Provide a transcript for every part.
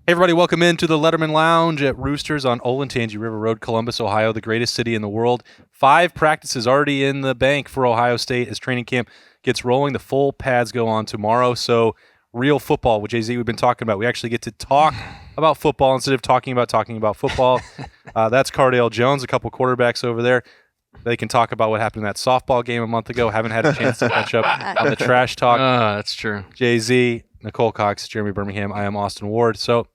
Hey, everybody, welcome into the Letterman Lounge at Roosters on Olentangy River Road, Columbus, Ohio, the greatest city in the world. 5 practices already in the bank for Ohio State as training camp gets rolling. The full pads go on tomorrow, so real football with Jay-Z we've been talking about. We actually get to talk about football instead of talking about football. That's Cardale Jones, a couple quarterbacks over there. They can talk about what happened in that softball game a month ago. Haven't had a chance to catch up on the trash talk. That's true. Jay-Z, Nicole Cox, Jeremy Birmingham. I am Austin Ward. So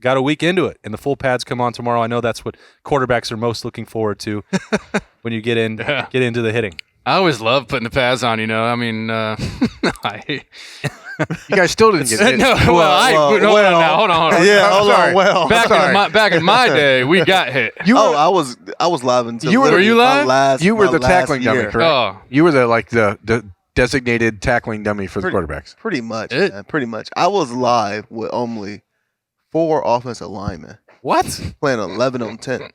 got a week into it, and the full pads come on tomorrow. I know that's what quarterbacks are most looking forward to when you get into the hitting. I always love putting the pads on, you know. I mean, you guys still didn't get it. Hold on. Yeah, hold on. Well, back in my day, we got hit. I was live until were you live? You were the tackling dummy, year. correct? Oh. You were the designated tackling dummy for the quarterbacks. Pretty much, man, pretty much. I was live with only 4 offensive linemen. What? Playing 11 on 10,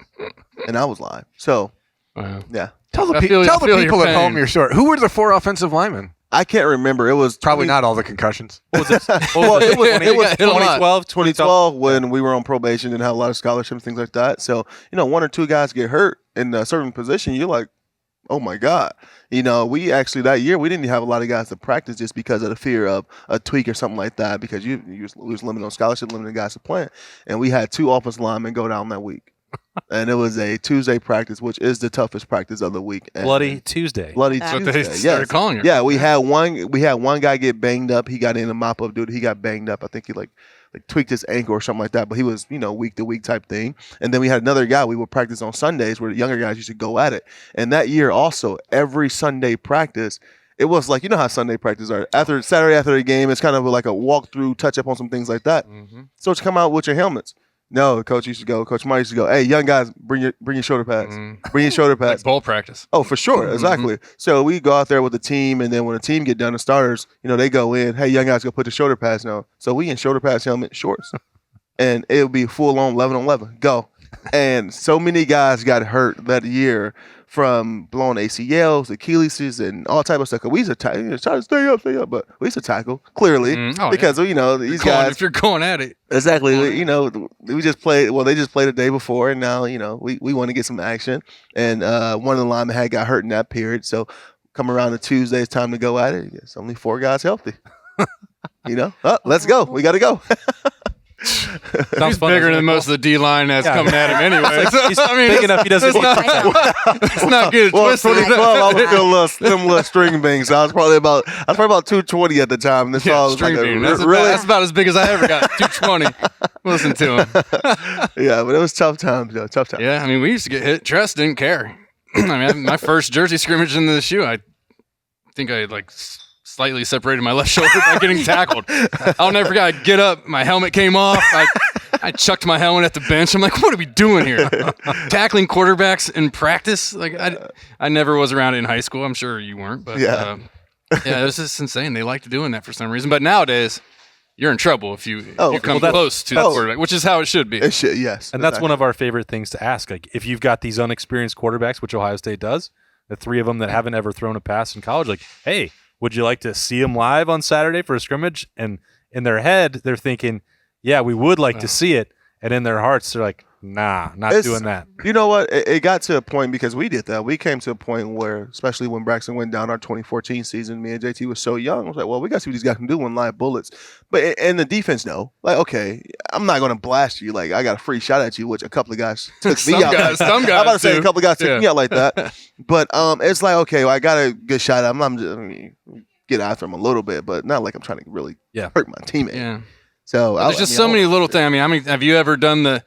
and I was live. So, yeah. Tell the people at home your story. Who were the 4 offensive linemen? I can't remember. It was probably not all the concussions. What was it? It was 2012 when we were on probation and had a lot of scholarships, things like that. So, 1 or 2 guys get hurt in a certain position, you're like, oh my God. We actually that year we didn't have a lot of guys to practice just because of the fear of a tweak or something like that, because you was limited on scholarship, limited guys to play. And we had 2 offensive linemen go down that week. And it was a Tuesday practice, which is the toughest practice of the week. And Bloody Tuesday. That's what they started calling it. Yeah, we had one guy get banged up. He got in a mop-up dude. He got banged up. I think he like tweaked his ankle or something like that. But he was, week to week type thing. And then we had another guy we would practice on Sundays where the younger guys used to go at it. And that year also, every Sunday practice, it was like, how Sunday practice are. Saturday after the game, it's kind of like a walkthrough, touch up on some things like that. Mm-hmm. So to come out with your helmets. No, Coach Mike used to go, hey, young guys, bring your shoulder pads. Bring your shoulder pads. Like bowl practice. Oh, for sure. Exactly. Mm-hmm. So we go out there with the team, and then when the team get done, the starters, they go in, hey, young guys, go put the shoulder pads on. So we in shoulder pads, helmet, shorts. And it would be full on 11 on 11. Go. And so many guys got hurt that year from blown ACLs, Achilles, and all type of stuff. We used to try to stay up, but we used to tackle, clearly, because, these guys. If you're going at it. Exactly. We just played, they just played the day before, and now, we want to get some action. And one of the linemen had got hurt in that period. So come around to Tuesday, it's time to go at it. It's only 4 guys healthy. Let's go. We got to go. He's bigger than most of the D-line that's coming at him anyway. He's big enough he doesn't need it's not good. Well, 2012, I was still a little string bean, so I was probably about 220 at the time. And string bean. That's about as big as I ever got. 220. Listen to him. Yeah, but it was tough times, though. Tough times. Yeah, we used to get hit. Tress didn't care. My first jersey scrimmage in the shoe, I think I slightly separated my left shoulder by getting tackled. I'll never forget. I'd get up, my helmet came off. I chucked my helmet at the bench. I'm like, what are we doing here? Tackling quarterbacks in practice? I never was around it in high school. I'm sure you weren't, but it was just insane. They liked doing that for some reason. But nowadays, you're in trouble if you come close to the quarterback, which is how it should be. It should, yes. And that's one of our favorite things to ask. Like, if you've got these unexperienced quarterbacks, which Ohio State does, the 3 of them that haven't ever thrown a pass in college, like, hey, would you like to see them live on Saturday for a scrimmage? And in their head, they're thinking, yeah, we would like to see it. And in their hearts, they're like, nah, not doing that. You know what? It got to a point, because we did that. We came to a point where, especially when Braxton went down our 2014 season, me and JT was so young. I was like, well, we got to see what these guys can do when live bullets. But in the defense, no. Like, okay, I'm not going to blast you. Like, I got a free shot at you, which a couple of guys took me out. Some guys I'm about to say a couple of guys took me out like that. But it's like, okay, well, I got a good shot at him. I'm just get after him a little bit, but not like I'm trying to really hurt my teammate. Yeah. So there's just so many little things. I mean, have you ever done the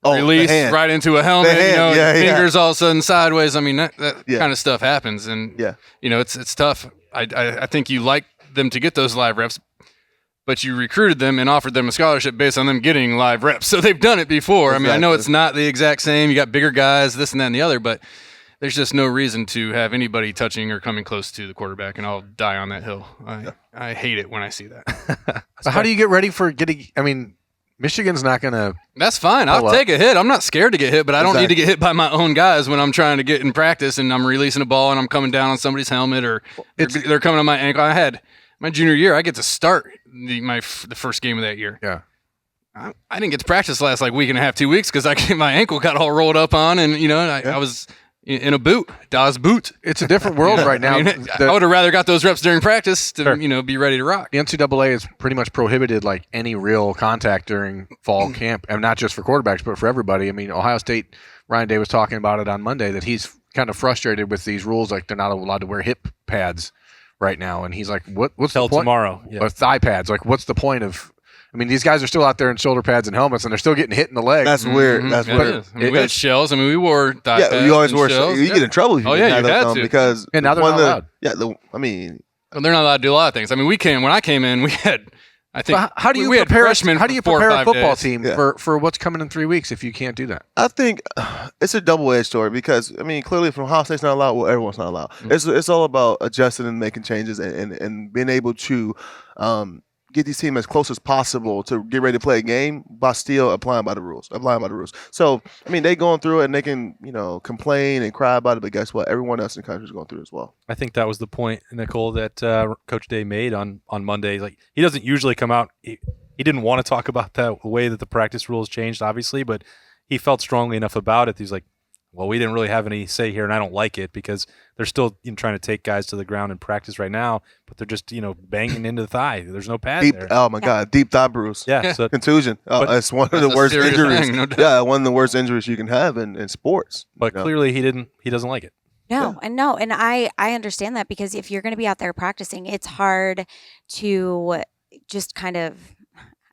release right into a helmet? Fingers all of a sudden sideways. I mean, that kind of stuff happens, and it's tough. I think you like them to get those live reps, but you recruited them and offered them a scholarship based on them getting live reps. So they've done it before. Exactly. I mean, I know it's not the exact same. You got bigger guys, this and that and the other, but there's just no reason to have anybody touching or coming close to the quarterback, and I'll die on that hill. I hate it when I see that. So how do you get ready for getting – I mean, Michigan's not going to – That's fine. I'll take a hit. I'm not scared to get hit, but I don't need to get hit by my own guys when I'm trying to get in practice and I'm releasing a ball and I'm coming down on somebody's helmet or they're coming on my ankle. I had my junior year, I get to start the first game of that year. Yeah. I didn't get to practice the last week and a half, 2 weeks because my ankle got all rolled up on, and I was in a boot, Das Boot. It's a different world right now. I would have rather got those reps during practice to be ready to rock. The NCAA has pretty much prohibited any real contact during fall camp, and not just for quarterbacks, but for everybody. I mean, Ohio State, Ryan Day was talking about it on Monday that he's kind of frustrated with these rules, they're not allowed to wear hip pads right now, and he's like, "What's the point?" Tomorrow, or thigh pads. What's the point of? I mean, these guys are still out there in shoulder pads and helmets, and they're still getting hit in the leg. That's weird. That's weird. We had shells. I mean, we wore thigh pads. You always wore shells. You get in trouble if you had to. because now they're not allowed. Yeah, they're not allowed to do a lot of things. I mean, when I came in, we had. I think. So how do you prepare a football team for what's coming in 3 weeks if you can't do that? I think it's a double-edged story because clearly, from Ohio State's not allowed, well, everyone's not allowed. Mm-hmm. It's all about adjusting and making changes and being able to get these teams as close as possible to get ready to play a game by still applying by the rules. So they going through it and they can complain and cry about it, but guess what? Everyone else in the country is going through it as well. I think that was the point, Nicole, that Coach Day made on Monday. He doesn't usually come out. He didn't want to talk about the way that the practice rules changed, obviously, but he felt strongly enough about it. He's like, well, we didn't really have any say here, and I don't like it because they're still trying to take guys to the ground in practice right now, but they're just banging into the thigh. There's no pad there. Oh my God, deep thigh bruise. Yeah, so, contusion. It's one of the worst injuries. One of the worst injuries you can have in sports. But clearly, he doesn't like it. No, and I understand that because if you're going to be out there practicing, it's hard to just kind of.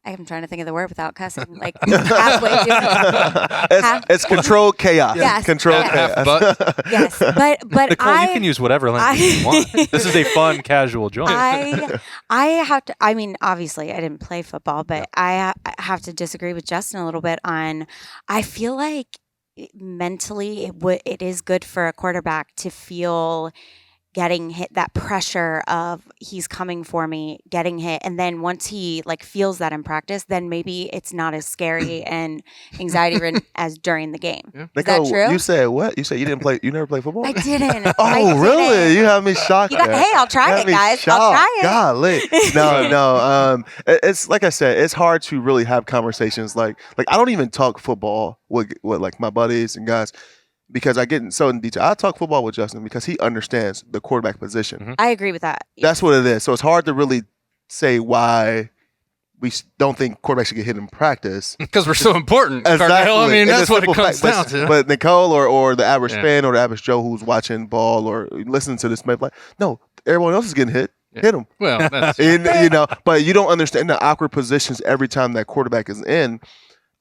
I'm trying to think of the word without cussing. Halfway doing it's controlled chaos. Yes. Controlled chaos. Yes, but Nicole, you can use whatever language you want. This is a fun, casual joint. I have to. I mean, obviously, I didn't play football, but I have to disagree with Justin a little bit on. I feel like mentally, it is good for a quarterback to feel getting hit, that pressure of he's coming for me, getting hit. And then once he feels that in practice, then maybe it's not as scary and anxiety ridden as during the game. Yeah. Is that true? You said what? You said you didn't play, you never played football? I didn't. Really? You have me shocked. Hey, I'll try it, guys. Shocked. I'll try it. Golly. No. It's like I said, it's hard to really have conversations. Like I don't even talk football with my buddies and guys. Because I get so in detail. I talk football with Justin because he understands the quarterback position. Mm-hmm. I agree with that. That's what it is. So it's hard to really say why we don't think quarterbacks should get hit in practice. Because we're so important. Exactly. Cardale. I mean, that's what it comes down to. But Nicole or the average fan or the average Joe who's watching ball or listening to this might be like, no, everyone else is getting hit. Yeah. Hit them. Well, that's but you don't understand the awkward positions every time that quarterback is in.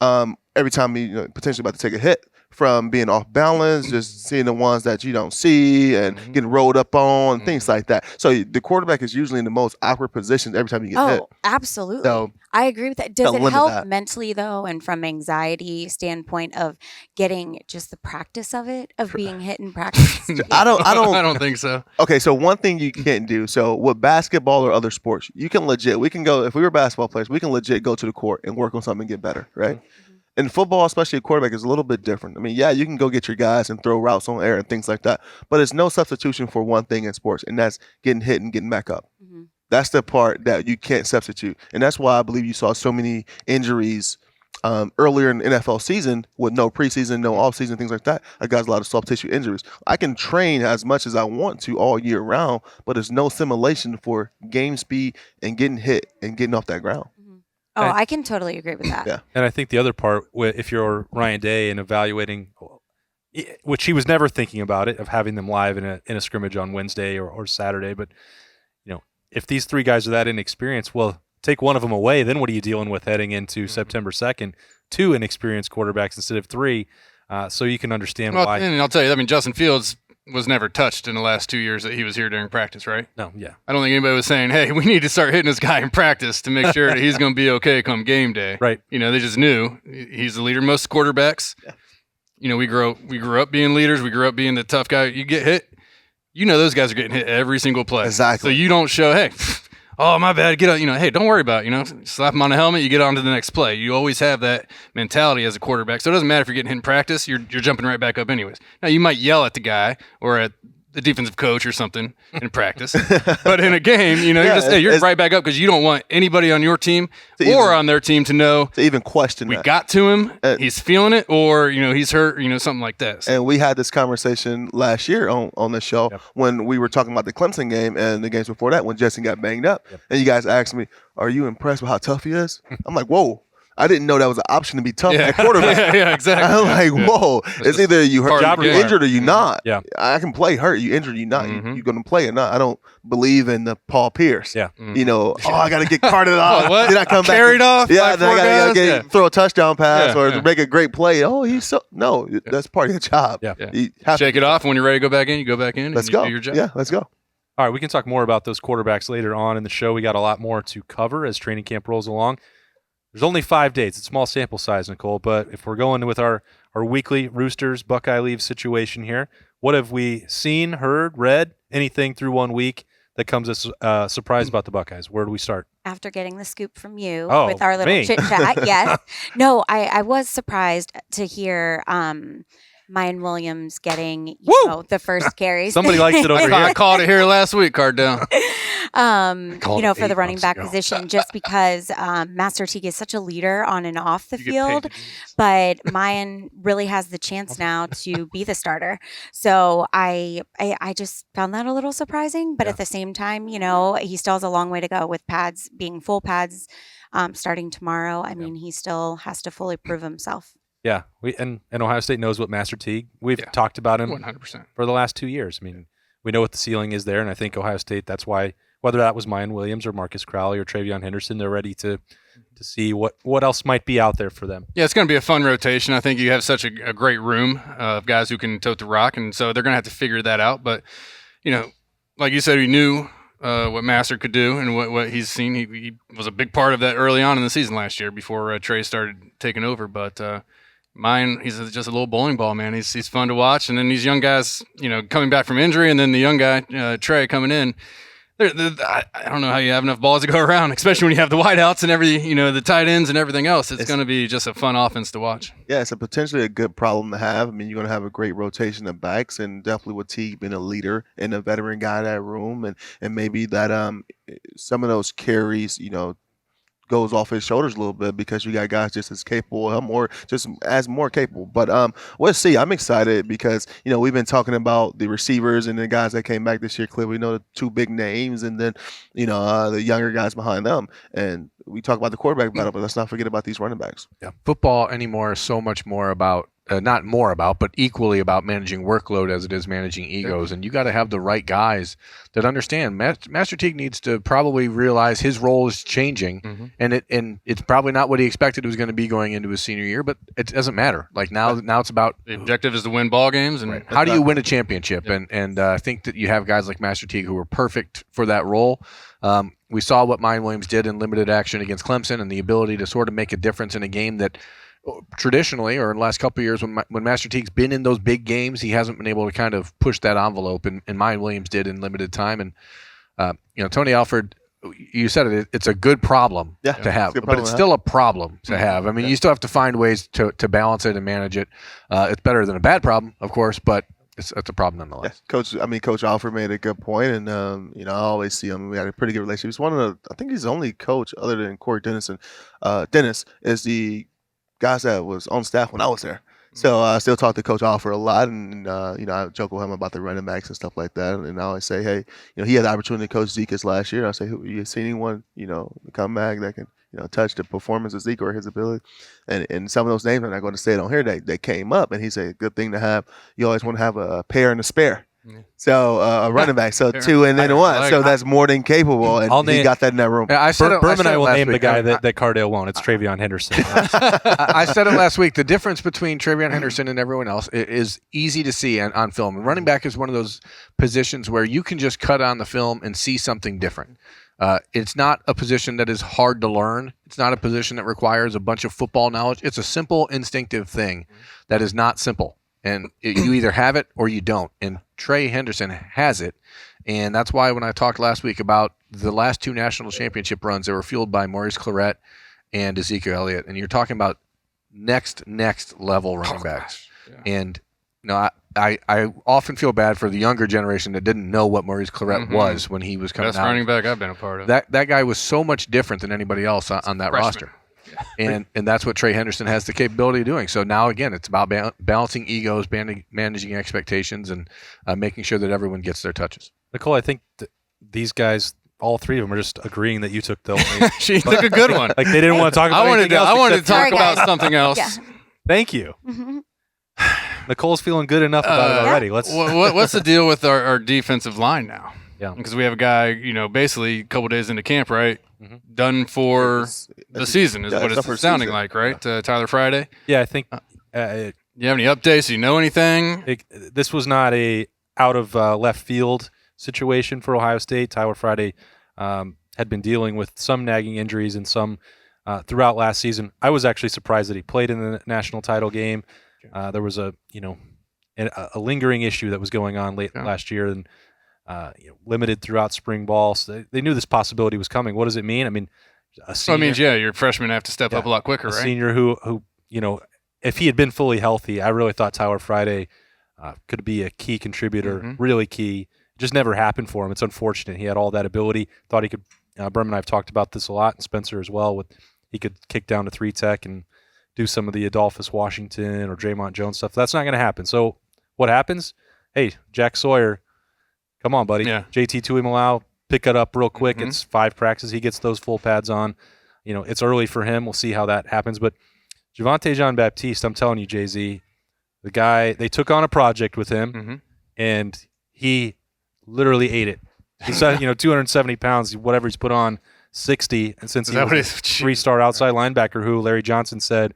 Every time he potentially about to take a hit. From being off balance, just seeing the ones that you don't see and getting rolled up on, things like that. So the quarterback is usually in the most awkward positions every time you get hit. Oh, absolutely. So, I agree with that. Does it help mentally, though, and from anxiety standpoint of getting just the practice of it, of being hit in practice? I don't think so. Okay, so one thing you can't do. So with basketball or other sports, we can go, if we were basketball players, we can legit go to the court and work on something and get better, right? Mm-hmm. In football, especially a quarterback, is a little bit different. I mean, yeah, you can go get your guys and throw routes on air and things like that, but it's no substitution for one thing in sports, and that's getting hit and getting back up. Mm-hmm. That's the part that you can't substitute, and that's why I believe you saw so many injuries earlier in the NFL season with no preseason, no offseason, things like that. I got a lot of soft tissue injuries. I can train as much as I want to all year round, but there's no simulation for game speed and getting hit and getting off that ground. Oh, I can totally agree with that. Yeah. And I think the other part, if you're Ryan Day and evaluating, which he was never thinking about it, of having them live in a scrimmage on Wednesday or Saturday, but if these three guys are that inexperienced, well, take one of them away, then what are you dealing with heading into September 2nd? 2 inexperienced quarterbacks instead of 3, so you can understand why. And I'll tell you, Justin Fields was never touched in the last 2 years that he was here during practice, right? No, yeah. I don't think anybody was saying, hey, we need to start hitting this guy in practice to make sure that he's going to be okay come game day. Right. They just knew he's the leader of most quarterbacks. Yeah. We grew up being leaders. We grew up being the tough guy. You get hit, those guys are getting hit every single play. Exactly. So you don't show, hey, oh, my bad, get out, hey, don't worry about it, slap him on the helmet, you get on to the next play. You always have that mentality as a quarterback. So it doesn't matter if you're getting hit in practice, you're jumping right back up anyways. Now, you might yell at the guy or at the defensive coach or something in practice. But in a game, you're right back up because you don't want anybody on your team or on their team to know to even question we got to him, he's feeling it, or he's hurt, something like that. So. And we had this conversation last year on the show when we were talking about the Clemson game and the games before that when Justin got banged up. And you guys asked me, "Are you impressed with how tough he is?" I'm like, "Whoa." I didn't know that was an option to be tough at quarterback. Yeah, exactly. I'm like, whoa. It's either you hurt, you're injured, or you not. Yeah. I can play hurt. You injured, you not. You're going to play or not. I don't believe in the Paul Pierce. Yeah. I got to get carted off. What? Then I come back. Carried off? Yeah, then I got to throw a touchdown pass or make a great play. Oh, no, that's part of your job. Yeah. You have Shake it off. When you're ready to go back in, you go back in. Let's go. Do your job. Yeah, let's go. All right, we can talk more about those quarterbacks later on in the show. We got a lot more to cover as training camp rolls along. There's only 5 days. It's a small sample size, Nicole, but if we're going with our weekly Roosters Buckeye leave situation here, what have we seen, heard, read, anything through 1 week that comes as a surprise about the Buckeyes? Where do we start? After getting the scoop from you Oh, with our little me. chit-chat, yes. No, I was surprised to hear Miyan Williams getting the first carries. Somebody likes it over here. I called it here last week, Cardale. For the running back position, just because Master Teague is such a leader on and off the field, but Miyan really has the chance now to be the starter. So I just found that a little surprising, but at the same time, he still has a long way to go with pads being full pads starting tomorrow. I mean, he still has to fully prove himself. Yeah, and Ohio State knows what Master Teague. We've talked about him 100% for the last 2 years. I mean, we know what the ceiling is there, and I think Ohio State, that's why, whether that was Miyan Williams or Marcus Crowley or Travion Henderson, they're ready to see what else might be out there for them. Yeah, it's going to be a fun rotation. I think you have such a great room of guys who can tote the rock, and so they're going to have to figure that out. But, like you said, we knew what Master could do and what he's seen. He was a big part of that early on in the season last year before Trey started taking over. But Miyan, he's just a little bowling ball, man. He's fun to watch. And then these young guys, coming back from injury, and then the young guy, Trey, coming in. I don't know how you have enough balls to go around, especially when you have the wideouts and the tight ends and everything else. It's going to be just a fun offense to watch. Yeah, it's potentially a good problem to have. I mean, you're going to have a great rotation of backs, and definitely with Teague being a leader and a veteran guy in that room, and maybe that some of those carries, goes off his shoulders a little bit because you got guys just as capable, more capable. But we'll see. I'm excited because we've been talking about the receivers and the guys that came back this year. Clearly, we know the two big names, and then the younger guys behind them. And we talk about the quarterback battle, but let's not forget about these running backs. Yeah, football anymore is so much more about. Not more about, but equally about managing workload as it is managing egos. And you got to have the right guys that understand. Master Teague needs to probably realize his role is changing, and it's probably not what he expected it was going to be going into his senior year. But it doesn't matter. Like now it's about the objective is to win ball games, and how do you win a championship? Yep. And I think that you have guys like Master Teague who are perfect for that role. We saw what Miyan Williams did in limited action against Clemson, and the ability to sort of make a difference in a game that. Traditionally, or in the last couple of years, when Master Teague's been in those big games, he hasn't been able to kind of push that envelope, and Miyan Williams did in limited time. And Tony Alford, you said it's a good problem to have, but it's still a problem to have. I mean, you still have to find ways to balance it and manage it. It's better than a bad problem, of course, but it's a problem nonetheless. Yeah. Coach Alford made a good point, and I always see him. We had a pretty good relationship. He's I think he's the only coach other than Corey Dennison. Dennis is the guys that was on staff when I was there. So I still talk to Coach Alford a lot, and I joke with him about the running backs and stuff like that. And I always say, hey, he had the opportunity to coach Zeke last year. I say, you seen anyone, come back that can, touch the performance of Zeke or his ability? And some of those names, I'm not going to say it on here, they came up, and he said, good thing to have. You always want to have a pair and a spare. So a running back, so two and then one. So that's more than capable, and he got that in that room. Berman and I will name the guy that Cardale won't. It's Travion Henderson. I said it last week. The difference between Travion Henderson and everyone else is easy to see on film. And running back is one of those positions where you can just cut on the film and see something different. It's not a position that is hard to learn. It's not a position that requires a bunch of football knowledge. It's a simple, instinctive thing that is not simple. And you either have it or you don't. And Trey Henderson has it. And that's why when I talked last week about the last two national championship runs, they were fueled by Maurice Clarett and Ezekiel Elliott. And you're talking about next level running backs. Yeah. And I often feel bad for the younger generation that didn't know what Maurice Clarett was when he was coming out. Best running back I've been a part of. That guy was so much different than anybody else on that roster. And that's what Trey Henderson has the capability of doing. So now, again, it's about balancing egos, managing expectations, and making sure that everyone gets their touches. Nicole, I think these guys, all three of them, are just agreeing that you took the only. She took a good one. Like they didn't want to talk about anything else. I wanted to talk Sorry, about guys. something else. Yeah. Thank you. Nicole's feeling good enough about it already. What's the deal with our defensive line now? Yeah. Because we have a guy, basically a couple days into camp, right? Mm-hmm. Done for the season is what it's sounding like, right? Tyler Friday. Yeah, I think. You have any updates? Do you know anything? This was not a out of left field situation for Ohio State. Tyler Friday had been dealing with some nagging injuries and some throughout last season. I was actually surprised that he played in the national title game. There was a lingering issue that was going on late last year and limited throughout spring ball. So they knew this possibility was coming. What does it mean? I mean, a senior, your freshmen have to step up a lot quicker, right? A senior who if he had been fully healthy, I really thought Tyler Friday could be a key contributor, really key. It just never happened for him. It's unfortunate. He had all that ability. Thought he could. Berman and I have talked about this a lot, and Spencer as well. He could kick down to 3-tech and do some of the Adolphus Washington or Draymond Jones stuff. That's not going to happen. So what happens? Hey, Jack Sawyer, come on, buddy. Yeah. JT Tuimoloau, pick it up real quick. It's 5 practices. He gets those full pads on. It's early for him. We'll see how that happens. But Javonte Jean-Baptiste, I'm telling you, Jay-Z, the guy, they took on a project with him, and he literally ate it. He said, 270 pounds, whatever he's put on, 60. And since he was a 3-star outside linebacker who Larry Johnson said,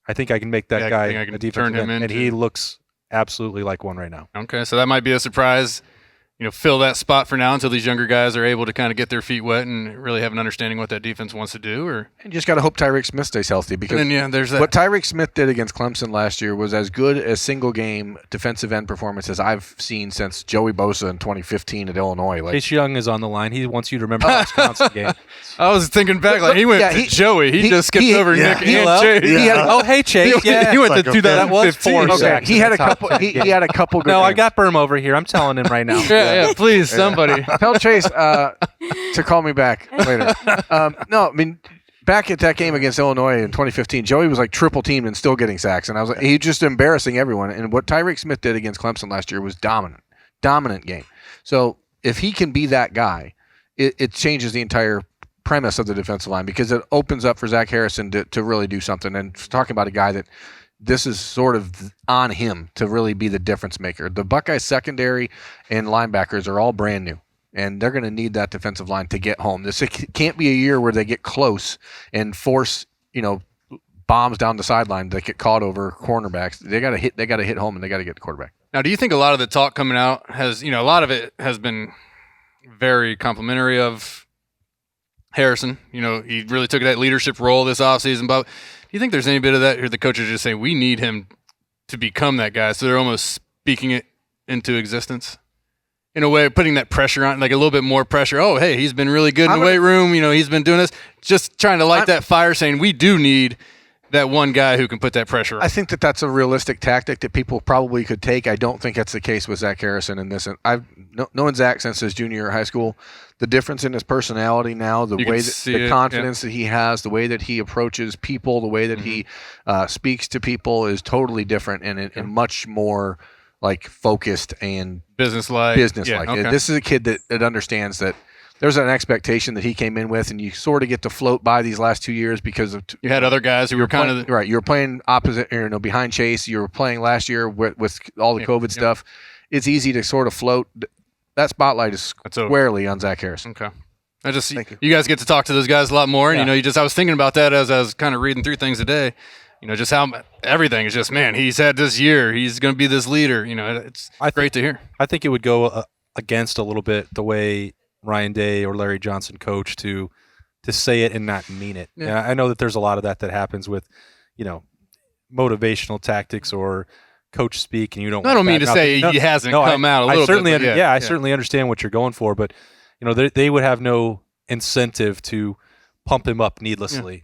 I think I can make that guy a defensive end. And he looks absolutely like one right now. Okay, so that might be a surprise. Fill that spot for now until these younger guys are able to kind of get their feet wet and really have an understanding what that defense wants to do. Or you just got to hope Tyreek Smith stays healthy because there's that. What Tyreek Smith did against Clemson last year was as good a single-game defensive end performance as I've seen since Joey Bosa in 2015 at Illinois. Chase Young is on the line. He wants you to remember the Wisconsin game. I was thinking back, he went to Joey. He just skipped over Nick and Chase. Hey Chase, he went to 2015. That was 4 sacks. He had a couple. He had a couple. Good no, games. I got Berm over here. I'm telling him right now. Yeah, please, somebody tell Chase to call me back later. No, I mean, back at that game against Illinois in 2015, Joey was like triple teamed and still getting sacks, and I was like, he's just embarrassing everyone. And what Tyreek Smith did against Clemson last year was dominant game. So if he can be that guy, it changes the entire premise of the defensive line because it opens up for Zach Harrison to really do something. And talking about a guy that this is sort of on him to really be the difference maker. The Buckeyes secondary and linebackers are all brand new, and they're going to need that defensive line to get home. This can't be a year where they get close and force, bombs down the sideline that get caught over cornerbacks. They got to hit home, and they got to get the quarterback. Now, do you think a lot of the talk coming out has, a lot of it has been very complimentary of Harrison? He really took that leadership role this offseason, but do you think there's any bit of that here the coaches are just saying we need him to become that guy, so they're almost speaking it into existence? In a way, putting that pressure on, like a little bit more pressure. Oh, hey, he's been really good in the weight room. He's been doing this. Just trying to light that fire, saying we do need that one guy who can put that pressure on. I think that's a realistic tactic that people probably could take. I don't think that's the case with Zach Harrison in this. I've known Zach since his junior year of high school. The difference in his personality now, the way that the confidence that he has, the way that he approaches people, the way that he speaks to people is totally different and much more like focused and business-like. Okay. This is a kid that understands that there's an expectation that he came in with, and you sort of get to float by these last 2 years because of you had other guys who were kind of right. You were playing opposite, behind Chase. You were playing last year with all the COVID stuff. It's easy to sort of float. That spotlight is squarely on Zach Harrison. Okay. You guys get to talk to those guys a lot more, and I was thinking about that as I was kind of reading through things today. Just how everything is just, man, he's had this year. He's going to be this leader. It's great to hear. I think it would go against a little bit the way Ryan Day or Larry Johnson coach to say it and not mean it. Yeah. I know that there's a lot of that happens with, motivational tactics or coach speak, and you don't. I don't mean to say he hasn't come out a little bit. I certainly understand what you're going for, but they would have no incentive to pump him up needlessly,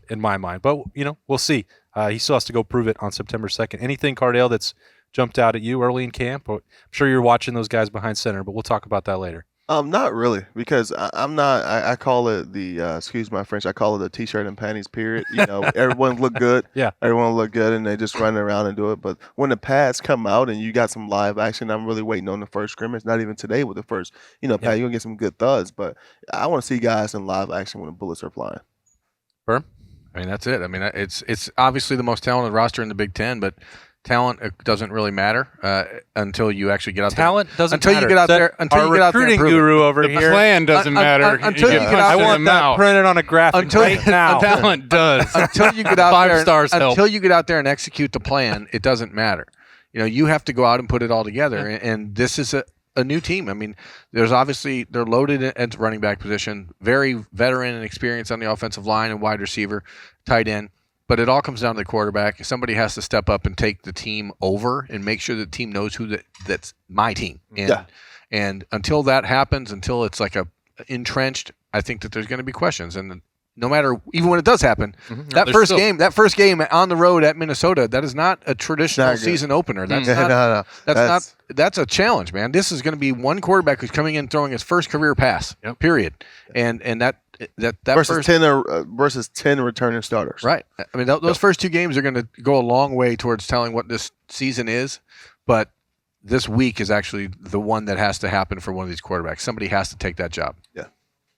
in my mind. But we'll see. He still has to go prove it on September 2nd. Anything, Cardale, that's jumped out at you early in camp? I'm sure you're watching those guys behind center, but we'll talk about that later. Not really, because I'm not. I call it the excuse my French. I call it the t-shirt and panties period. Everyone look good. Yeah, everyone look good, and they just run around and do it. But when the pads come out and you got some live action, I'm really waiting on the first scrimmage. Not even today with the first. Pad, you're gonna get some good thuds, but I want to see guys in live action when the bullets are flying. Berm? I mean, that's it. I mean, it's obviously the most talented roster in the Big Ten, but talent doesn't really matter until you actually get out there. Talent doesn't until matter. You get out there. Until you get out there, recruiting guru over the here. Plan doesn't matter. Until you get out I there. want that printed on a graphic right now. Talent does. Until you get out 5 there. stars help. Until you get out there and execute the plan, it doesn't matter. You have to go out and put it all together. And this is a new team. I mean, there's obviously they're loaded at running back position, very veteran and experienced on the offensive line and wide receiver, tight end. But it all comes down to the quarterback. Somebody has to step up and take the team over and make sure the team knows that's my team. And until that happens, until it's like entrenched, I think that there's going to be questions. And no matter, even when it does happen, that first game on the road at Minnesota, that is not a traditional season opener. That's that's a challenge, man. This is going to be one quarterback who's coming in throwing his first career pass. Period. And that versus 10 returning starters. Right. I mean, those first 2 games are going to go a long way towards telling what this season is, but this week is actually the one that has to happen for one of these quarterbacks. Somebody has to take that job. Yeah.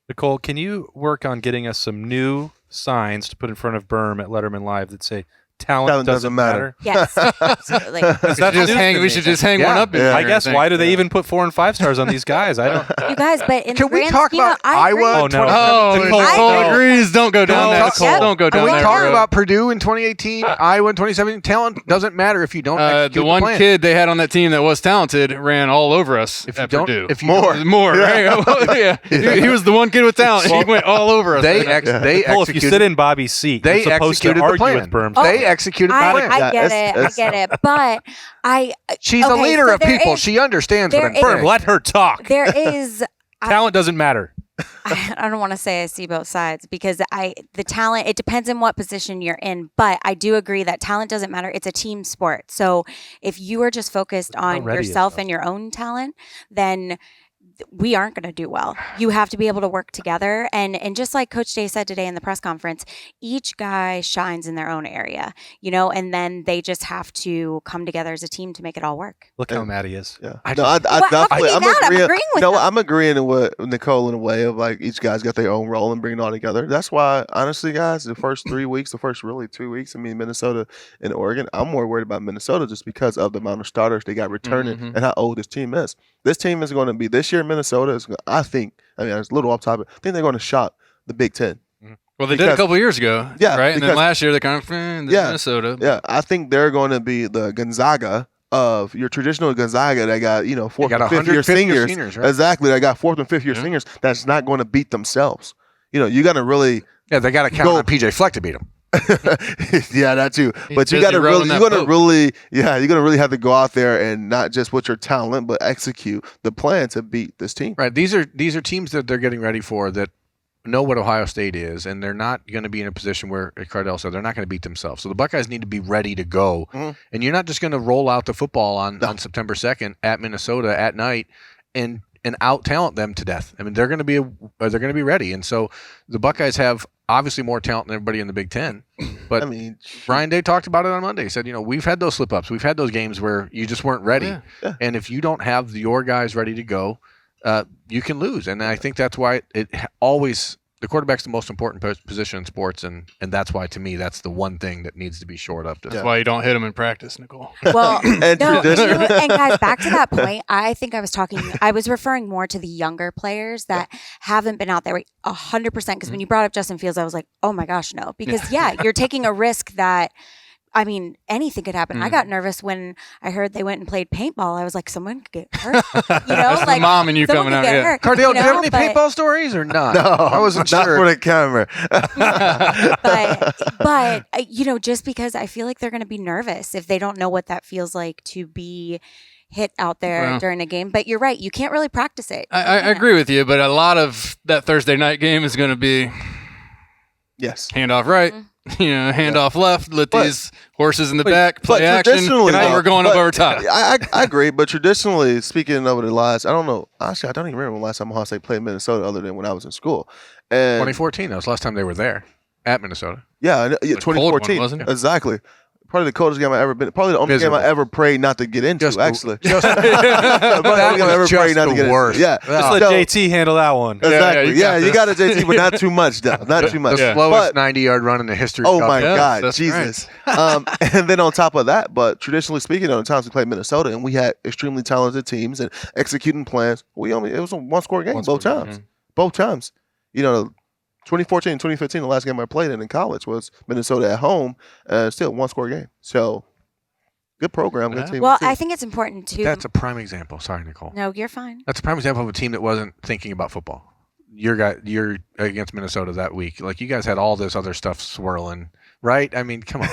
Nicole, can you work on getting us some new signs to put in front of Berm at Letterman Live that say talent doesn't matter? Yes, absolutely. We should just hang one up in here. I guess why do they even put 4 and 5 stars on these guys? I don't. You guys, but in Can the we grand talk scheme about of- I agree. Iowa? Nicole agrees. Don't go down that. Yep. Don't go down Can we that talk road. about Purdue in 2018, Iowa in 2017? Talent doesn't matter if you don't execute the one plan. kid they had on that team that was talented ran all over us at Purdue. More, right? He was the one kid with talent. He went all over us. They Well, if you sit in Bobby's seat, They you're supposed to executed the argue plan. with Berm. They executed the plan. I get it. But She's a leader of people. She understands what I'm saying. Berm, let her talk. there is. Talent doesn't matter. I don't want to say I see both sides because the talent, it depends on what position you're in, but I do agree that talent doesn't matter. It's a team sport. So if you are just focused on yourself and your own talent, then we aren't going to do well. You have to be able to work together. And just like Coach Day said today in the press conference, each guy shines in their own area, and then they just have to come together as a team to make it all work. Look how mad he is. Yeah. I'm agreeing with that. I'm agreeing with Nicole in a way of like each guy's got their own role and bringing it all together. That's why, honestly, guys, the first 3 weeks, the first really 2 weeks, Minnesota and Oregon, I'm more worried about Minnesota just because of the amount of starters they got returning and how old this team is. This team is going to be this year. Minnesota is, it's a little off topic. I think they're going to shock the Big Ten. Well, they did a couple years ago, right? And then last year they kind of Minnesota. Yeah, I think they're going to be the Gonzaga of your traditional Gonzaga that got 4th and 5th year seniors. Right? Exactly, they got 4th and 5th year seniors. That's not going to beat themselves. You got to really they got to count on PJ Fleck to beat them. Yeah, that too. But you got to you're gonna really have to go out there and not just with your talent, but execute the plan to beat this team. Right. These are teams that they're getting ready for that know what Ohio State is, and they're not going to be in a position where, like Cardale said, they're not going to beat themselves. So the Buckeyes need to be ready to go, and you're not just going to roll out the football on September 2nd at Minnesota at night and out talent them to death. They're going to be ready, and so the Buckeyes have obviously more talent than everybody in the Big Ten. But Brian Day talked about it on Monday. He said, we've had those slip-ups. We've had those games where you just weren't ready. Yeah. And if you don't have your guys ready to go, you can lose. And I think that's why the quarterback's the most important position in sports, and that's why, to me, that's the one thing that needs to be shored up. That's why you don't hit them in practice, Nicole. Well, and guys, back to that point, I think I was referring more to the younger players that haven't been out there 100%, because when you brought up Justin Fields, I was like, oh my gosh, no. Because, you're taking a risk that, anything could happen. I got nervous when I heard they went and played paintball. I was like, someone could get hurt. That's the mom and you coming out. Yeah. Cardale, do you have any paintball stories or not? No, I wasn't not sure. for the camera. but just because I feel like they're going to be nervous if they don't know what that feels like to be hit out there during a game. But you're right. You can't really practice it. I agree with you, but a lot of that Thursday night game is going to be yes, handoff right. hand off left, let these horses in the back play action, and we're going up over top. I agree, but traditionally, speaking over the last, I don't know. Actually, I don't even remember when last time Ohio State played Minnesota other than when I was in school. And 2014, that was the last time they were there at Minnesota. Yeah, 2014. Wasn't it? Exactly. Probably the coldest game I've ever been. Probably the only game I ever prayed not to get into. Actually, worst. Yeah, just let JT handle that one. Exactly. Yeah, you got a JT, but not too much. Though. Not too much. The slowest 90-yard run in the history. Oh my God, that's Jesus! Right. And then on top of that, but traditionally speaking, on the times we played Minnesota and we had extremely talented teams and executing plans, it was a one-score game both times. Both times. 2014 and 2015, the last game I played in college was Minnesota at home, still one-score game. So, good program, good team. Well, I think it's important too. That's a prime example. Sorry, Nicole. No, you're fine. That's a prime example of a team that wasn't thinking about football. You're against Minnesota that week. Like, you guys had all this other stuff swirling, right? I mean, come on.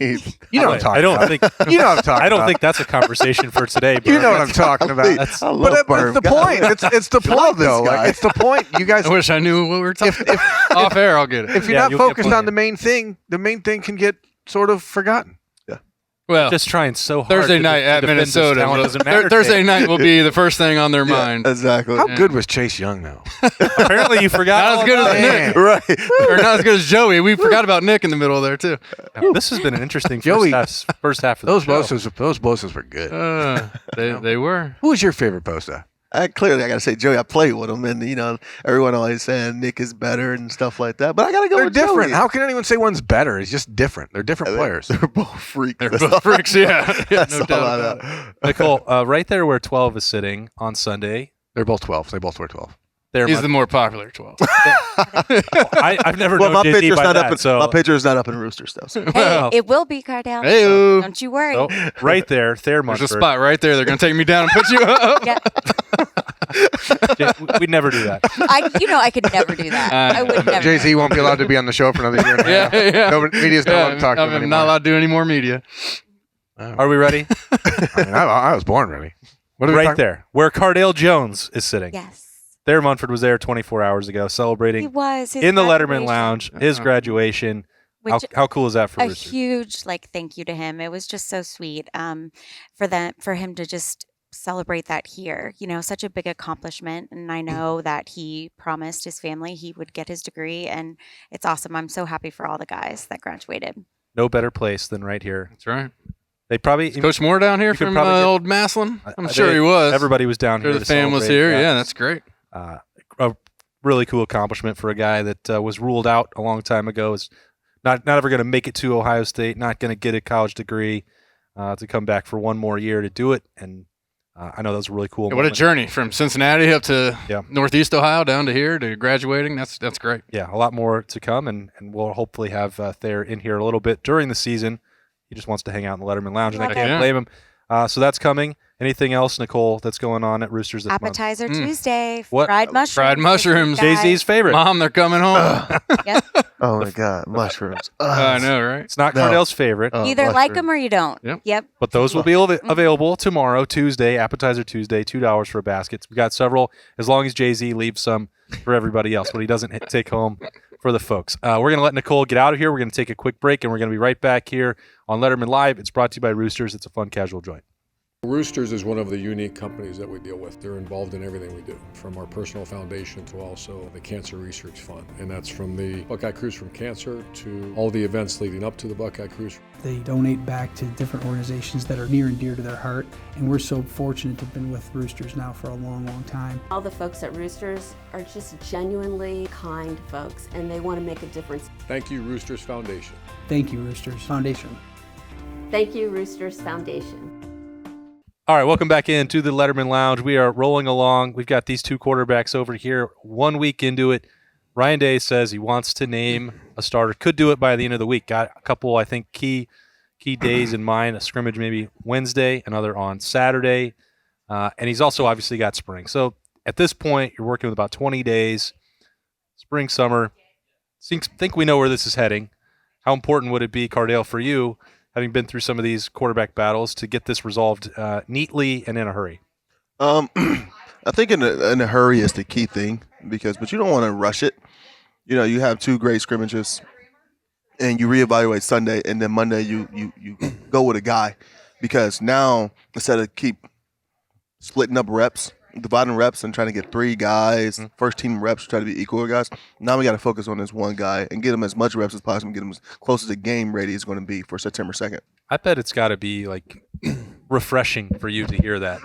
You know what I'm talking about. You know what I'm talking about. I don't think that's a conversation for today. You know what I'm talking about. But it's the point. It's the point, though. Like, it's the point. You guys. I wish I knew what we were talking about. Off air, I'll get it. If you're not focused on the main thing can get sort of forgotten. Well, just trying so hard. Thursday night at Minnesota. Thursday night will be the first thing on their mind. Exactly. How good was Chase Young, though? Apparently, you forgot. Not as good as Nick, right? Or not as good as Joey. We forgot about Nick in the middle there too. This has been an interesting first half of those the show. Those bosses were good. They were. Who was your favorite poster? I got to say, Joey, I played with him, and, everyone always saying Nick is better and stuff like that, but I got to go with different. Joey. How can anyone say one's better? It's just different. They're different players. They're both freaks. They're both freaks, yeah. No doubt. Nicole, right there where 12 is sitting on Sunday. They're both 12. They both wear 12. He's the more popular 12. I've never known my JT by that. My picture is not up in Roosters, though. So. Hey, it will be, Cardale. Hey, don't you worry. Right there, Thermont. There's a spot right there. They're going to take me down and put you up. We'd never do that. I could never do that. I would never. Jay-Z won't be allowed to be on the show for another year and a half. Yeah. Media's not allowed to talk to him I'm anymore. not allowed to do any more media. Are we ready? I was born ready. Right there, where Cardale Jones is sitting. Yes. Thayer Munford was there 24 hours ago celebrating He was. in the Letterman Lounge his graduation. How cool is that for Roosters? A huge thank you to him. It was just so sweet for him to just celebrate that here. Such a big accomplishment, and I know that he promised his family he would get his degree, and it's awesome. I'm so happy for all the guys that graduated. No better place than right here. That's right. They probably is Coach Moore down here from old Massillon. I'm sure he was. Everybody was down here. The fam was here. Yeah, that's great. A really cool accomplishment for a guy that was ruled out a long time ago. Is not ever going to make it to Ohio State. Not going to get a college degree. To come back for one more year to do it, and I know that was a really cool. What a journey from Cincinnati up to Northeast Ohio down to here to graduating. That's great. Yeah, a lot more to come, and we'll hopefully have Thayer in here a little bit during the season. He just wants to hang out in the Letterman Lounge, and I can't blame him. So that's coming. Anything else, Nicole, that's going on at Roosters this Appetizer month? Tuesday. What? Fried mushrooms. Fried mushrooms. Jay-Z's favorite. Mom, they're coming home. Yep. Oh, my God. Mushrooms. I know, right? It's not Cardale's favorite. Either like them or you don't. Yep. But those will be available tomorrow, Tuesday, Appetizer Tuesday, $2 for a basket. We got several, as long as Jay-Z leaves some for everybody else, but he doesn't take home for the folks. We're going to let Nicole get out of here. We're going to take a quick break, and we're going to be right back here on Letterman Live. It's brought to you by Roosters. It's a fun, casual joint. Roosters is one of the unique companies that we deal with. They're involved in everything we do, from our personal foundation to also the Cancer Research Fund. And that's from the Buckeye Cruise from Cancer to all the events leading up to the Buckeye Cruise. They donate back to different organizations that are near and dear to their heart. And we're so fortunate to have been with Roosters now for a long, long time. All the folks at Roosters are just genuinely kind folks, and they want to make a difference. Thank you, Roosters Foundation. Thank you, Roosters Foundation. Thank you, Roosters Foundation. All right, welcome back into the Letterman Lounge. We are rolling along. We've got these two quarterbacks over here. 1 week into it, Ryan Day says he wants to name a starter. Could do it by the end of the week. Got a couple, I think, key days in mind. A scrimmage maybe Wednesday, another on Saturday. And he's also obviously got spring. So at this point, you're working with about 20 days. Spring, summer. Think we know where this is heading. How important would it be, Cardale, for you, having been through some of these quarterback battles, to get this resolved neatly and in a hurry? I think in a hurry is the key thing, but you don't want to rush it. You have two great scrimmages and you reevaluate Sunday, and then Monday you go with a guy, because now instead of keep splitting up reps, dividing reps, and trying to get 3 guys, first team reps, try to be equal guys. Now we got to focus on this one guy and get him as much reps as possible, get him as close as the game ready is going to be for September 2nd. I bet it's got to be like refreshing for you to hear that,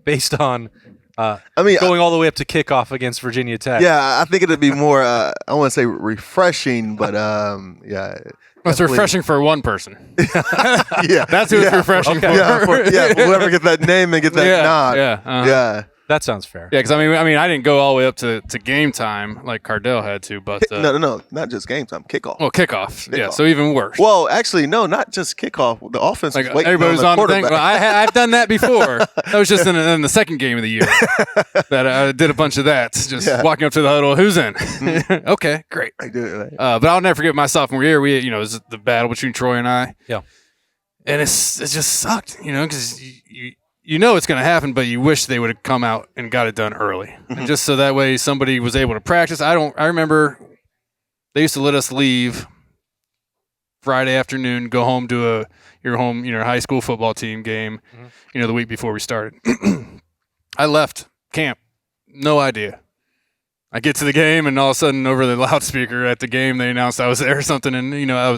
based on going all the way up to kickoff against Virginia Tech. Yeah, I think it'd be more. I want to say refreshing, but yeah. It's refreshing for one person. Yeah, that's who it's refreshing for. Yeah, whoever get that name and get that nod. Yeah. That sounds fair. Yeah, because I mean, I didn't go all the way up to game time like Cardale had to, but no, not just game time, kickoff. Well, kickoff. Yeah, so even worse. Well, actually, no, not just kickoff. The offense was waiting everybody's on the thing. Well, I've done that before. That was just in the second game of the year that I did a bunch of that. Just walking up to the huddle, who's in? Okay, great. I do it. Right. But I'll never forget my sophomore year. We, it was the battle between Troy and I. Yeah, and it just sucked, because you know it's going to happen, but you wish they would have come out and got it done early, and just so that way somebody was able to practice. I remember they used to let us leave Friday afternoon, go home to your high school football team game, the week before we started. I left camp, no idea. I get to the game, and all of a sudden, over the loudspeaker at the game, they announced I was there or something, and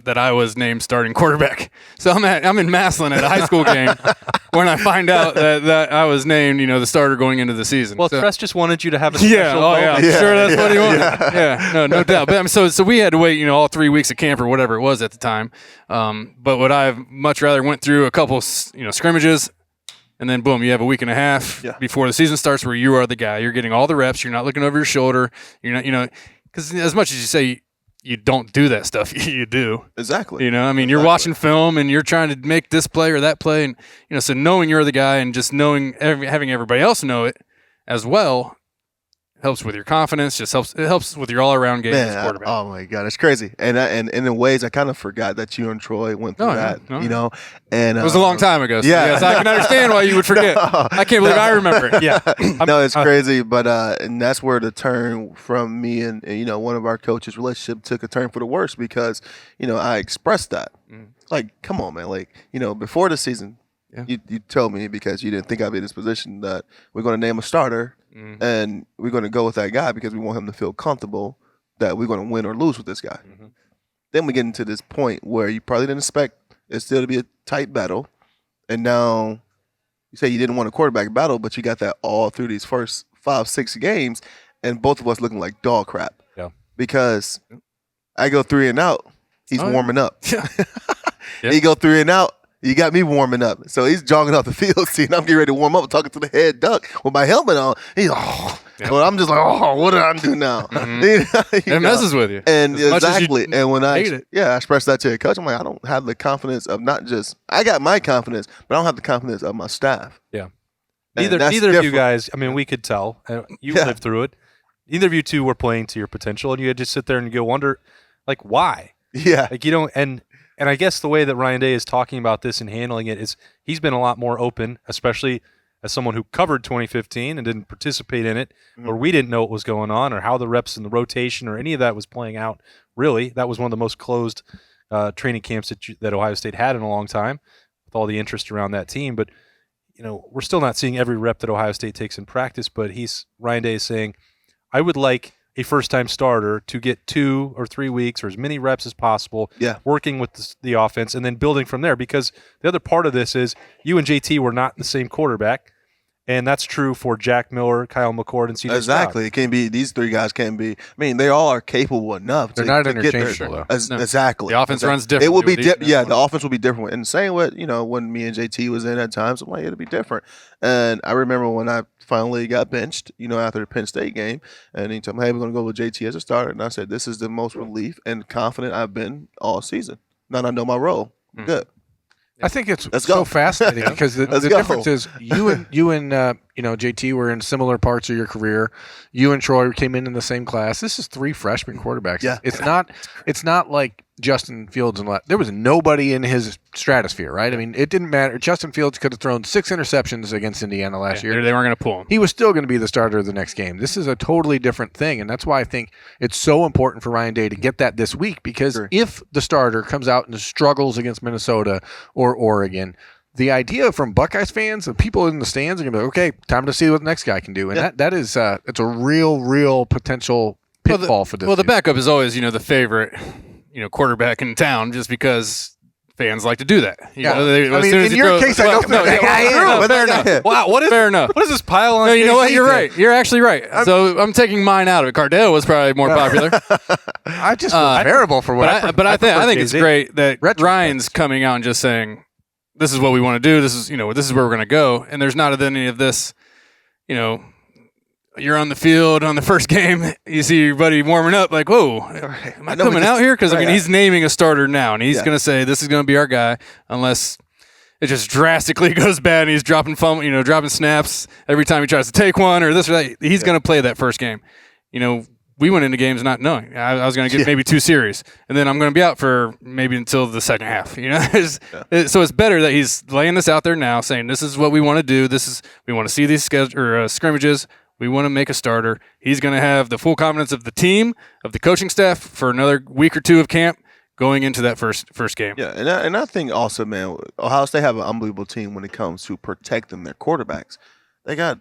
that I was named starting quarterback. So I'm in Massillon at a high school game when I find out that I was named, the starter going into the season. Well, Tress just wanted you to have a special I'm sure that's what he wanted. Yeah, no doubt. But so we had to wait, all 3 weeks of camp or whatever it was at the time. But what I've much rather went through a couple, scrimmages. And then, boom, you have a week and a half before the season starts where you are the guy. You're getting all the reps. You're not looking over your shoulder. You're not, because as much as you say you don't do that stuff, you do. Exactly. You're watching film and you're trying to make this play or that play. And, so knowing you're the guy and just having everybody else know it as well helps with your confidence. It helps with your all-around game as a quarterback. Oh my God, it's crazy. And in ways I kind of forgot that you and Troy went through that. And it was a long time ago. So yes, I can understand why you would forget. I can't believe I remember it. Yeah, no, it's crazy. But and that's where the turn from me and one of our coaches' relationship took a turn for the worse, because I expressed that. Like, come on, man. Like, before the season, you told me, because you didn't think I'd be in this position, that we're going to name a starter. And we're going to go with that guy because we want him to feel comfortable that we're going to win or lose with this guy. Then we get into this point where you probably didn't expect it still to be a tight battle. And now you say you didn't want a quarterback battle, but you got that all through these first 5-6 games, and both of us looking like dog crap. Yeah. Because I go 3 and out, he's warming up. Yeah. He go 3 and out. You got me warming up. So he's jogging off the field, and I'm getting ready to warm up, talking to the head duck with my helmet on. He's well, I'm just like, what do I do now? It messes with you. And exactly. And when I expressed that to a coach, I'm like, I don't have the confidence of not just, I got my confidence, but I don't have the confidence of my staff. Yeah. Neither of you guys, we could tell. You lived through it. Neither of you two were playing to your potential, and you had to sit there and go wonder, like, why? Yeah. Like, and I guess the way that Ryan Day is talking about this and handling it is he's been a lot more open, especially as someone who covered 2015 and didn't participate in it, or we didn't know what was going on or how the reps and the rotation or any of that was playing out. Really, that was one of the most closed training camps that Ohio State had in a long time, with all the interest around that team. But we're still not seeing every rep that Ohio State takes in practice. But Ryan Day is saying, I would like a first-time starter to get 2 or 3 weeks or as many reps as possible, working with the offense and then building from there. Because the other part of this is you and JT were not the same quarterback, and that's true for Jack Miller, Kyle McCord, and CJ Exactly. Stroud. It can be, these 3 guys can be, they all are capable enough. They're not interchangeable, though. No. Exactly. The offense runs different. It will be the offense will be different. And the same with, when me and JT was in at times, I'm like, it'll be different. And I remember when I finally got benched, after the Penn State game, and he told me, hey, we're going to go with JT as a starter. And I said, this is the most relief and confident I've been all season. Now I know my role. Good. I think it's so fascinating because the difference is you and JT, were in similar parts of your career. You and Troy came in the same class. This is 3 freshman quarterbacks. Yeah. It's not like Justin Fields there was nobody in his stratosphere, right? I mean, it didn't matter. Justin Fields could have thrown 6 interceptions against Indiana last year. They weren't going to pull him. He was still going to be the starter of the next game. This is a totally different thing, and that's why I think it's so important for Ryan Day to get that this week, because if the starter comes out and struggles against Minnesota or Oregon, the idea from Buckeyes fans, the people in the stands are going to be like, okay, time to see what the next guy can do. And that is it's a real potential pitfall for this. Well, the backup is always, the favorite, quarterback in town, just because fans like to do that. You know, in your case, I know that guy is. Fair enough. Wow, fair enough. What is this pile on? No, you know what? You're right. You're actually right. So I'm taking mine out of it. Cardale was probably more popular. I just feel terrible for what. But I think it's great that Ryan's coming out and just saying, this is what we want to do. This is this is where we're going to go. And there's not any of this, you're on the field on the first game. You see your buddy warming up, like, whoa, am I coming out here? Because he's naming a starter now, and he's going to say this is going to be our guy, unless it just drastically goes bad and he's dropping dropping snaps every time he tries to take one or this or that. He's going to play that first game. We went into games not knowing. I was going to get maybe 2 series, and then I'm going to be out for maybe until the second half. So it's better that he's laying this out there now, saying this is what we want to do. We want to see these scrimmages. We want to make a starter. He's going to have the full confidence of the team, of the coaching staff for another week or 2 of camp going into that first game. Yeah, and I think also, man, Ohio State have an unbelievable team when it comes to protecting their quarterbacks. They got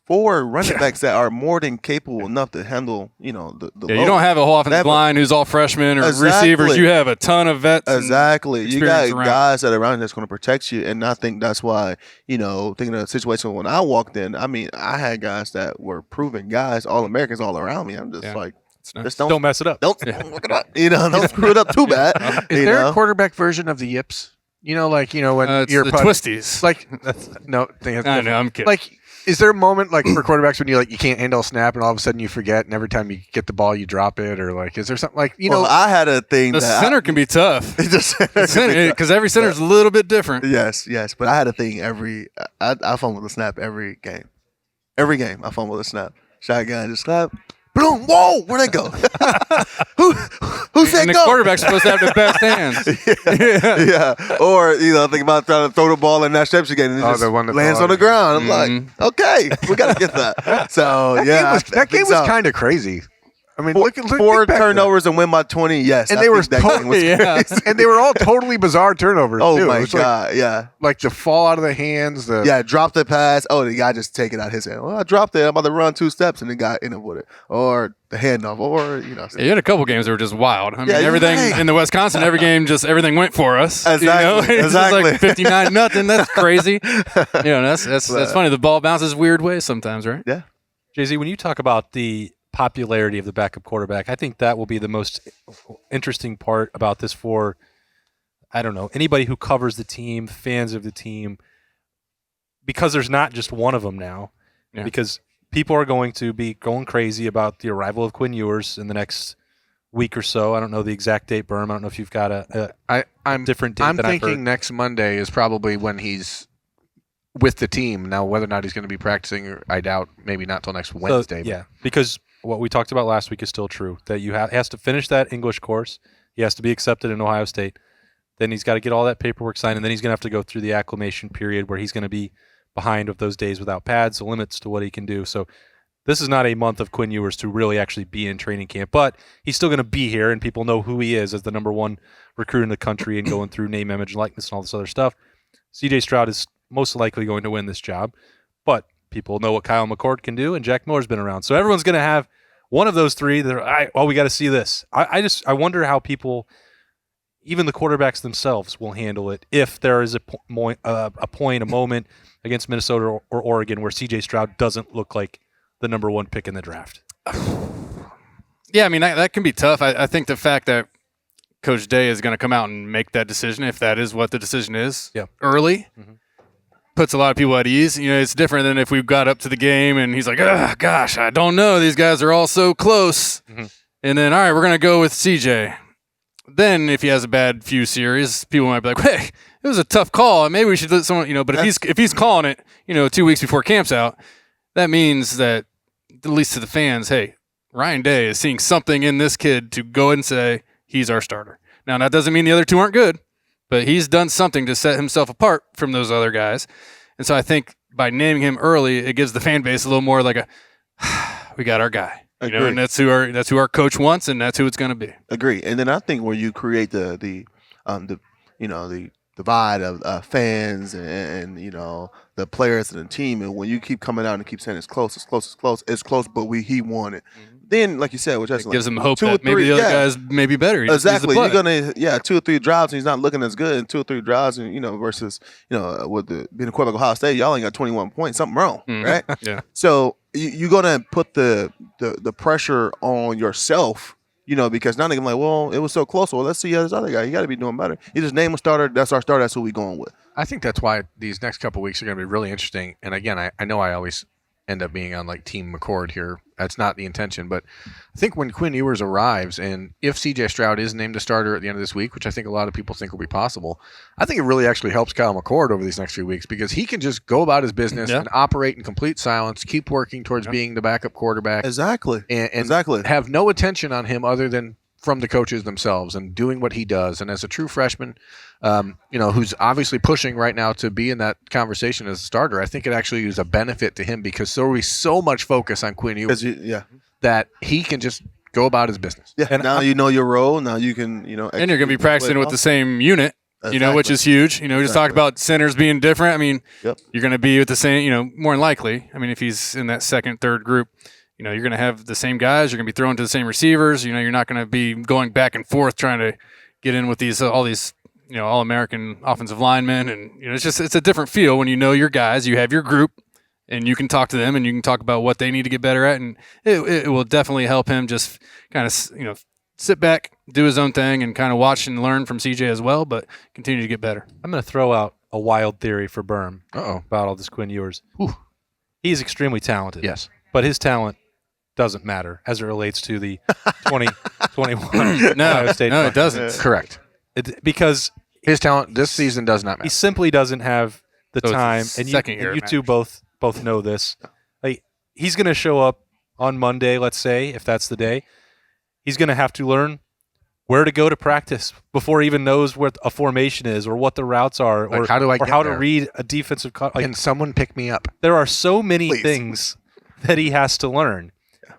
4 running backs that are more than capable enough to handle, the load. You don't have a whole offensive line who's all freshmen or receivers. You have a ton of vets. Exactly. You got guys that are around that's going to protect you, and I think that's why, thinking of the situation when I walked in, I mean, I had guys that were proven guys, All-Americans all around me. I'm just like, just don't mess it up. Don't look it up. Don't screw it up too bad. Is there a quarterback version of the yips? When you're the twisties. I know, I'm kidding. Is there a moment for quarterbacks when you can't handle a snap and all of a sudden you forget and every time you get the ball you drop it, or is there something I had a thing. The center can be tough. Because every center is a little bit different. Yes, but I had a thing I fumble the snap every game. Every game I fumble the snap. Shotgun, just snap. Boom! Whoa! Where'd that go? Who said and go? The quarterback's supposed to have the best hands. yeah. Or think about trying to throw the ball in that championship game and it just lands on the ground. I'm like, okay, we gotta get that. So that game was kind of crazy. I mean, look 4 turnovers and win by 20. Yes, and they were and they were all totally bizarre turnovers. Oh too. My god, like the fall out of the hands. Drop the pass. Oh, the guy just take it out his hand. Well, I dropped it. I'm about to run 2 steps, and the guy ended up with it, or the handoff, or you had a couple games that were just wild. I mean, everything in the Wisconsin, every game everything went for us. Exactly, It's like 59-0. That's crazy. That's funny. The ball bounces weird ways sometimes, right? Yeah. Jay-Z, when you talk about the popularity of the backup quarterback, I think that will be the most interesting part about this for, I don't know, anybody who covers the team, fans of the team, because there's not just one of them now, because people are going to be going crazy about the arrival of Quinn Ewers in the next week or so. I don't know the exact date, Berm. I don't know if you've got a different date. I'm thinking next Monday is probably when he's with the team. Now, whether or not he's going to be practicing, I doubt. Maybe not till next Wednesday. So, because what we talked about last week is still true, that he has to finish that English course. He has to be accepted in Ohio State. Then he's got to get all that paperwork signed, and then he's going to have to go through the acclimation period where he's going to be behind with those days without pads, the limits to what he can do. So this is not a month of Quinn Ewers to really actually be in training camp, but he's still going to be here, and people know who he is as the number 1 recruit in the country and going through name, image, and likeness and all this other stuff. CJ Stroud is most likely going to win this job, but people know what Kyle McCord can do, and Jack Miller's been around. So everyone's going to have one of those 3 that are, we got to see this. I wonder how people, even the quarterbacks themselves, will handle it if there is a moment against Minnesota or Oregon where CJ Stroud doesn't look like the number 1 pick in the draft. Yeah, I mean, that can be tough. I think the fact that Coach Day is going to come out and make that decision, if that is what the decision is, early, puts a lot of people at ease. It's different than if we got up to the game and he's like, oh, gosh, I don't know. These guys are all so close. And then, all right, we're going to go with CJ. Then if he has a bad few series, people might be like, hey, it was a tough call. Maybe we should let someone, but if he's calling it, 2 weeks before camp's out, that means that, at least to the fans, hey, Ryan Day is seeing something in this kid to go and say he's our starter. Now, that doesn't mean the other two aren't good, but he's done something to set himself apart from those other guys. And so I think by naming him early, it gives the fan base a little more like we got our guy. And that's who our coach wants, and that's who it's going to be. Agree. And then I think where you create the divide of fans and the players and the team, and when you keep coming out and keep saying it's close, but he won it. Mm-hmm. Then, like you said, which gives him hope that maybe the other guys may be better. Exactly. You're gonna 2 or 3 drives and he's not looking as good in 2 or 3 drives, and versus with being a quarterback of Ohio State, y'all ain't got 21 points, something wrong, right? Yeah. So you're gonna put the pressure on yourself. Because now they're like, well, it was so close. Well, let's see this other guy. You got to be doing better. You just name a starter. That's our starter. That's who we going with. I think that's why these next couple of weeks are going to be really interesting. And again, I know I always end up being on like Team McCord here. That's not the intention. But I think when Quinn Ewers arrives, and if C.J. Stroud is named a starter at the end of this week, which I think a lot of people think will be possible, I think it really actually helps Kyle McCord over these next few weeks, because he can just go about his business and operate in complete silence, keep working towards being the backup quarterback. Exactly. And have no attention on him other than from the coaches themselves and doing what he does. And as a true freshman, who's obviously pushing right now to be in that conversation as a starter, I think it actually is a benefit to him, because there will be so much focus on Quinn Ewers that he can just go about his business. Yeah, and now you know your role. Now you can, and you're going to be practicing with the same unit, which is huge. We just talked about centers being different. I mean, you're going to be with the same, more than likely. I mean, if he's in that second, third group, you're going to have the same guys. You're going to be throwing to the same receivers. You're not going to be going back and forth trying to get in with these all these All-American offensive linemen, and it's a different feel when you know your guys. You have your group, and you can talk to them, and you can talk about what they need to get better at, and it will definitely help him just kind of sit back, do his own thing, and kind of watch and learn from CJ as well, but continue to get better. I'm going to throw out a wild theory for Berm about all this Quinn Ewers. He's extremely talented. Yes, but his talent doesn't matter as it relates to the 2021 Ohio State. No, it doesn't. Correct. Because his talent this season does not matter. He simply doesn't have the time. And you two both know this. Like, he's going to show up on Monday, let's say, if that's the day. He's going to have to learn where to go to practice before he even knows what a formation is or what the routes are, or how to read a defensive. Can someone pick me up? There are so many things that he has to learn.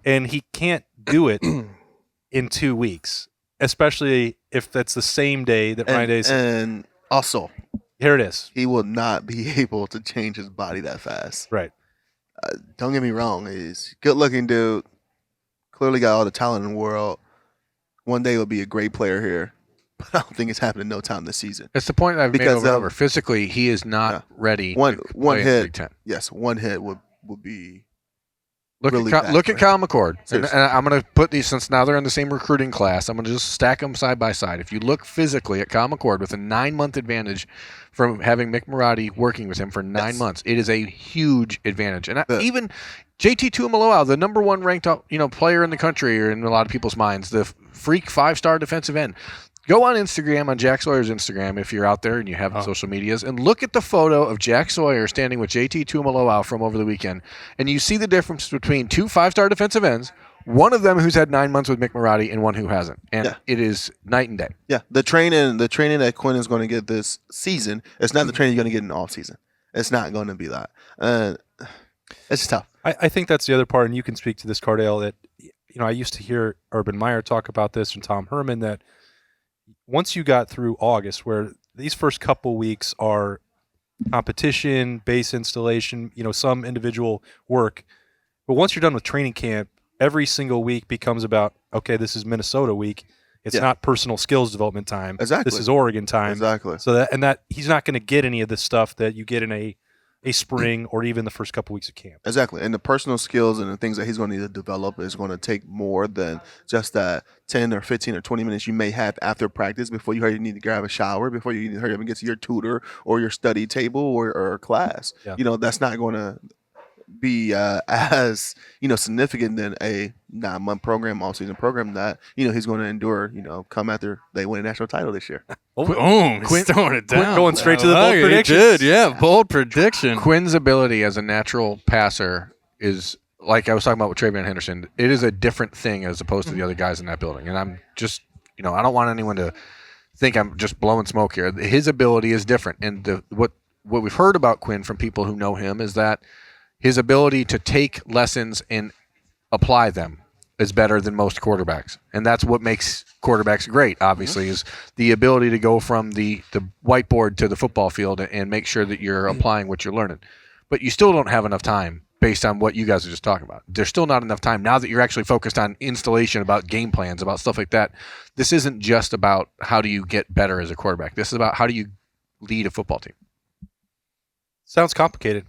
And he can't do it in 2 weeks, especially if that's the same day that Ryan Day's. And also, here it is. He will not be able to change his body that fast. Right. Don't get me wrong. He's a good-looking dude. Clearly got all the talent in the world. One day he'll be a great player here. But I don't think it's happening no time this season. It's the point I've made over and over. Physically, he is not ready. One hit. Yes, one hit would be. Look at Kyle McCord. And I'm going to put these, since now they're in the same recruiting class, I'm going to just stack them side by side. If you look physically at Kyle McCord with a 9-month advantage from having Mick Marotti working with him for 9 months, it is a huge advantage. And even JT Tuimoloau, the number 1 ranked player in the country, or in a lot of people's minds, the freak 5-star defensive end. Go on Instagram, on Jack Sawyer's Instagram, if you're out there and you have social medias, and look at the photo of Jack Sawyer standing with JT Tuimoloau from over the weekend, and you see the difference between 2 5-star defensive ends, one of them who's had 9 months with Mick Marotti and one who hasn't, and it is night and day. Yeah, the training that Quinn is going to get this season, it's not the training you're going to get in the off season. It's not going to be that. It's tough. I think that's the other part, and you can speak to this, Cardale. That I used to hear Urban Meyer talk about this and Tom Herman, that once you got through August, where these first couple weeks are competition, base installation, some individual work, but once you're done with training camp, every single week becomes about, okay, this is Minnesota week. It's not personal skills development time. Exactly. This is Oregon time. Exactly. So that he's not going to get any of the stuff that you get in a spring or even the first couple weeks of camp. Exactly. And the personal skills and the things that he's going to need to develop is going to take more than just that 10 or 15 or 20 minutes you may have after practice before you need to grab a shower, before you need to hurry up and get to your tutor or your study table or class. Yeah. That's not going to be as significant than a 9-month program, all-season program that he's going to endure. Come after they win a national title this year. Boom! He's throwing it down. Going straight to the bold prediction. He did, yeah. Bold prediction. Quinn's ability as a natural passer is, like I was talking about with Travion Henderson, it is a different thing as opposed to the other guys in that building. And I'm just, I don't want anyone to think I'm just blowing smoke here. His ability is different. And what we've heard about Quinn from people who know him is that his ability to take lessons and apply them is better than most quarterbacks. And that's what makes quarterbacks great, obviously, is the ability to go from the whiteboard to the football field and make sure that you're applying what you're learning. But you still don't have enough time based on what you guys are just talking about. There's still not enough time now that you're actually focused on installation, about game plans, about stuff like that. This isn't just about how do you get better as a quarterback. This is about how do you lead a football team. Sounds complicated.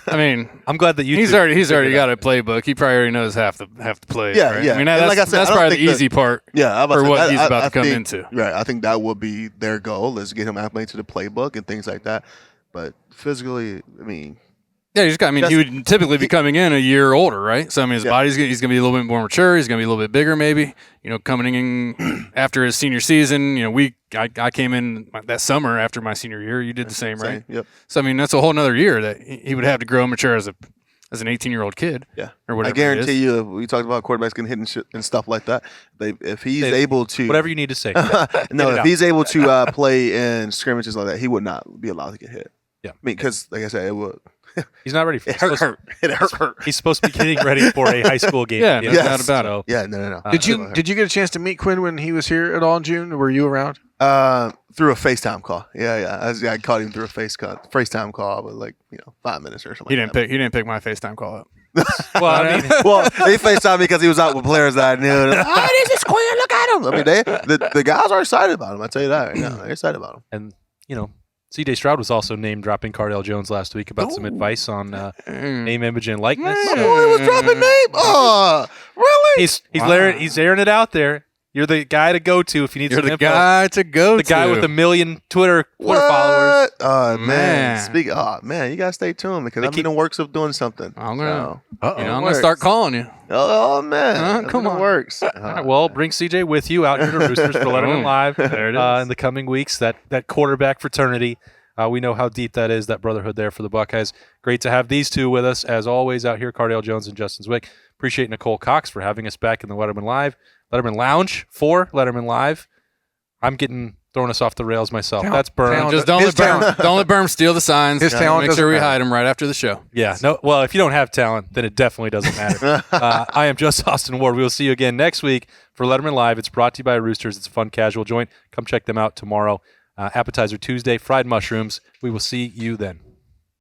I mean, I'm glad that he's already got a playbook. He probably already knows half the plays. Yeah, right? yeah. I mean, that's probably the easy part. Yeah, for what he's about to come into. Right, I think that would be their goal, is to get him acclimated to the playbook and things like that. But physically, I mean. Yeah, he would typically be coming in a year older, right? So I mean, his body's he's going to be a little bit more mature. He's going to be a little bit bigger, maybe. Coming in after his senior season. I came in that summer after my senior year. You did the same, right? Yep. So I mean, that's a whole another year that he would have to grow and mature as an 18-year-old kid. Yeah. Or whatever. I guarantee you, if we talked about quarterbacks getting hit and stuff like that, if he's able to, whatever you need to say. if he's able to play in scrimmages like that, he would not be allowed to get hit. Yeah. I mean, because like I said, it would. He's not ready for it. It hurt. He's supposed to be getting ready for a high school game. Yeah, no doubt about it. Yeah, no. Did you get a chance to meet Quinn when he was here at all in June? Were you around? Through a FaceTime call. Yeah. I caught him through a FaceTime call with 5 minutes or something. He didn't pick my FaceTime call up. Well, they FaceTimed me because he was out with players that I knew. This is Quinn. Look at him. I mean, the guys are excited about him. I tell you that right now. They're excited about him. And C.J. Stroud was also name dropping Cardale Jones last week about some advice on name, image, and likeness. My boy was dropping name. Oh, really? He's airing it out there. You're the guy to go to if you need some info. The guy with 1 million Twitter followers. Oh man! You gotta stay tuned because I'm in the works of doing something. I'm gonna start calling you. Oh man! Come on, works. All right, well, bring CJ with you out here to Roosters for Letterman Live there it is. in the coming weeks. That quarterback fraternity. We know how deep that is, that brotherhood there for the Buckeyes. Great to have these two with us, as always, out here, Cardale Jones and Justin Zwick. Appreciate Nicole Cox for having us back in the Letterman Lounge for Letterman Live. I'm getting thrown us off the rails myself. That's Berm. Just don't let Berm steal the signs. His talent Make sure we hide him right after the show. Yeah. No. Well, if you don't have talent, then it definitely doesn't matter. I am just Austin Ward. We will see you again next week for Letterman Live. It's brought to you by Roosters. It's a fun, casual joint. Come check them out tomorrow. Appetizer Tuesday, fried mushrooms. We will see you then.